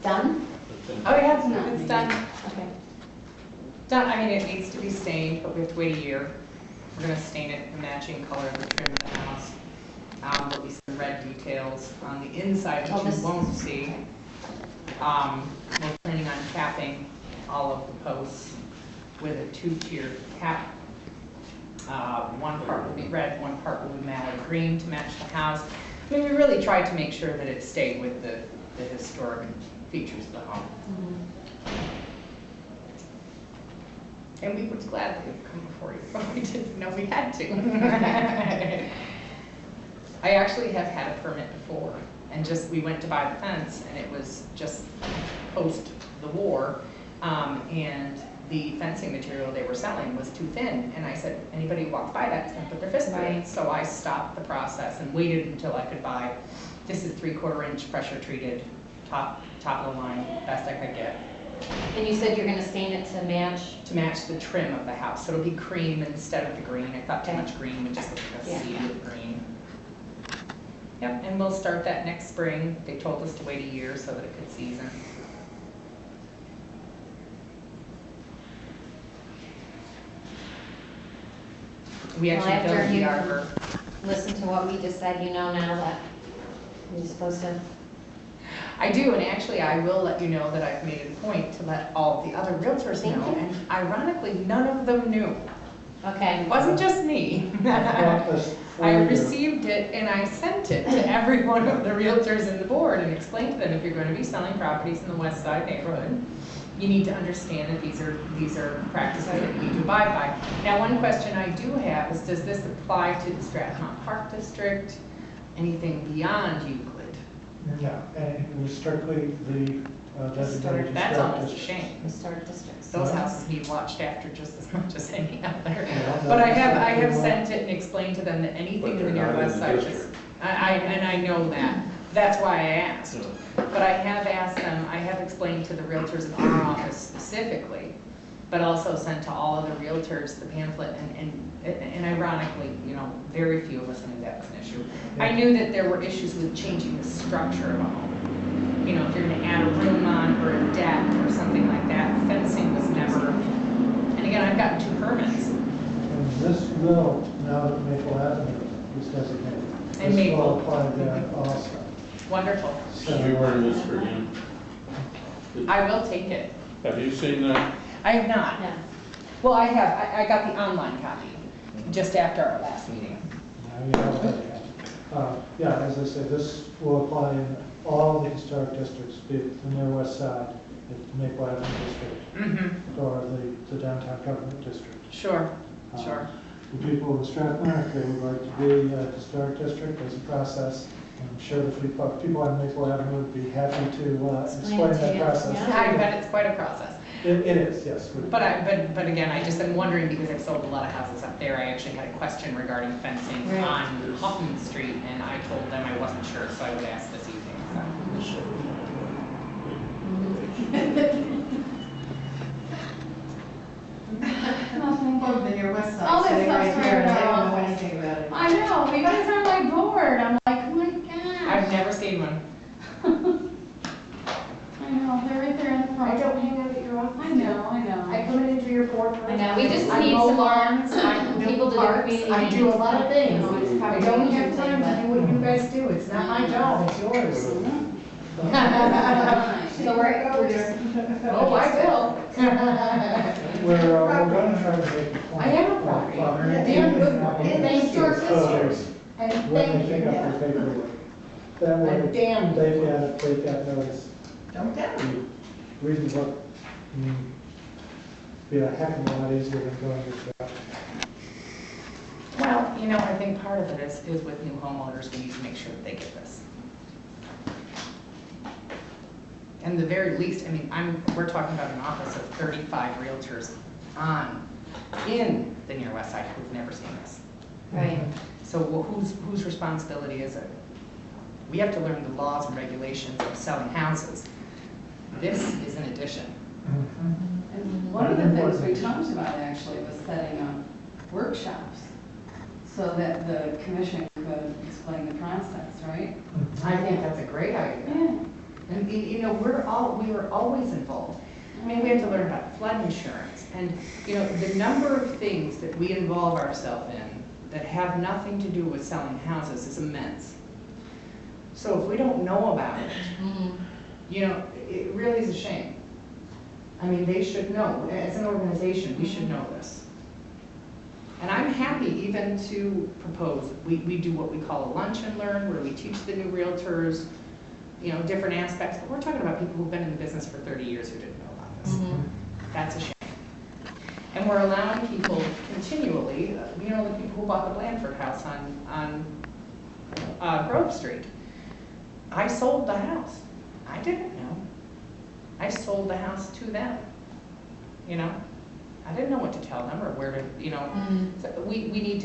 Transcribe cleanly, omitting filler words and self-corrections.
done? Oh yeah, it's done. Okay. Done. I mean, it needs to be stained, but we have to wait a year. We're gonna stain it the matching color of the trim of the house. There'll be some red details on the inside that you won't see. We're planning on capping all of the posts with a 2-tiered cap. One part will be red, one part will be mallow green to match the house. I mean, we really tried to make sure that it stayed with the historic features of the home. And we would gladly have come before you, but we didn't know we had to. I actually have had a permit before, and we went to buy the fence, and it was just post the war, and the fencing material they were selling was too thin, and I said, anybody who walks by that's gonna put their fist through it. So I stopped the process and waited until I could buy, this is 3/4 inch pressure treated, top of the line, best I could get. And you said you're going to stain it to match? To match the trim of the house. So it'll be cream instead of the green. I thought too much green would just look like a sea of green. Yep, and we'll start that next spring. They told us to wait a year so that it could season. We actually built the arbor. Listen to what we just said, you know now that you're supposed to. I do, and actually I will let you know that I've made it a point to let all of the other realtors know, and ironically, none of them knew. Okay. It wasn't just me. I received it and I sent it to every one of the realtors in the board and explained to them, if you're going to be selling properties in the West Side neighborhood, you need to understand that these are practices that you need to abide by. Now, one question I do have is, does this apply to the Stratmont Park District? Anything beyond Euclid? Yeah, and it was strictly the designated. That's almost a shame. Historic districts. Those houses need watched after just as much as any other. But I have sent it and explained to them that anything in the Near West Side is, and I know that. That's why I asked. But I have asked them, I have explained to the realtors in our office specifically, but also sent to all of the realtors the pamphlet, and ironically, you know, very few of us knew that was an issue. I knew that there were issues with changing the structure of a home. You know, if you're going to add a room on or a deck or something like that, fencing was never. And again, I've gotten 2 permits. And this will, now that Maple Avenue is designated, And this Maple. will apply there also. Wonderful. So, We weren't this for you. I will take it. Have you seen that? I have not. Yeah. Well, I have. I got the online copy just after our last meeting. now you have that. Yeah, as I said, this will apply in all the historic districts, be it the Near West Side, the Maple Avenue District, or the downtown government district. Sure, sure. The people of Strathmore, if they would like to be a historic district, there's a process. I'm sure the people on Maple Avenue would be happy to explain that process. Yeah. I bet it's quite a process. It is, yes. But again, I just am wondering, because I've sold a lot of houses up there. I actually had a question regarding fencing on Huffman Street, and I told them I wasn't sure, so I would ask this evening. So. Nothing but the Near West Side. All this sitting stuff's right here, and right I don't now. know anything about it. I know, you guys are like bored. I'm like, oh my gosh. I've never seen one. I know, they're right there in the front. I don't hang out at your office. I know, I know. I come into your board. I know, we just I need mow some more lawns, I do people to do parks, community I do a lot of things. No, it's I probably don't a have good time thing, to do what you guys do. It's not my job, it's yours. So we're just. Oh, I will. We're going to try to make a point. I have a property. And Damn good and- property. and Thank you. historic districts, And when thank they you. pick up their paperwork. That way, And damn they've got notice. Don't tell me. Read the book. Be a heck of a lot easier than going to jail. Well, you know, I think part of it is with new homeowners, we need to make sure that they get this. And the very least, I mean, we're talking about an office of 35 realtors in the Near West Side who've never seen this. Right. So whose responsibility is it? We have to learn the laws and regulations of selling houses. This is an addition. And one of the things we talked about actually was setting up workshops so that the commission could explain the process, right? I think that's a great idea. Yeah. And, you know, we were always involved. I mean, we had to learn about flood insurance, and, you know, the number of things that we involve ourselves in that have nothing to do with selling houses is immense. So if we don't know about it, you know, it really is a shame. I mean, they should know, as an organization, we should know this. And I'm happy even to propose, we do what we call a lunch and learn, where we teach the new realtors, you know, different aspects, but we're talking about people who've been in the business for 30 years who didn't know about this. That's a shame. And we're allowing people continually, you know, the people who bought the Blandford house on Grove Street. I sold the house. I didn't know. I sold the house to them, you know? I didn't know what to tell them or where to, you know. So we need to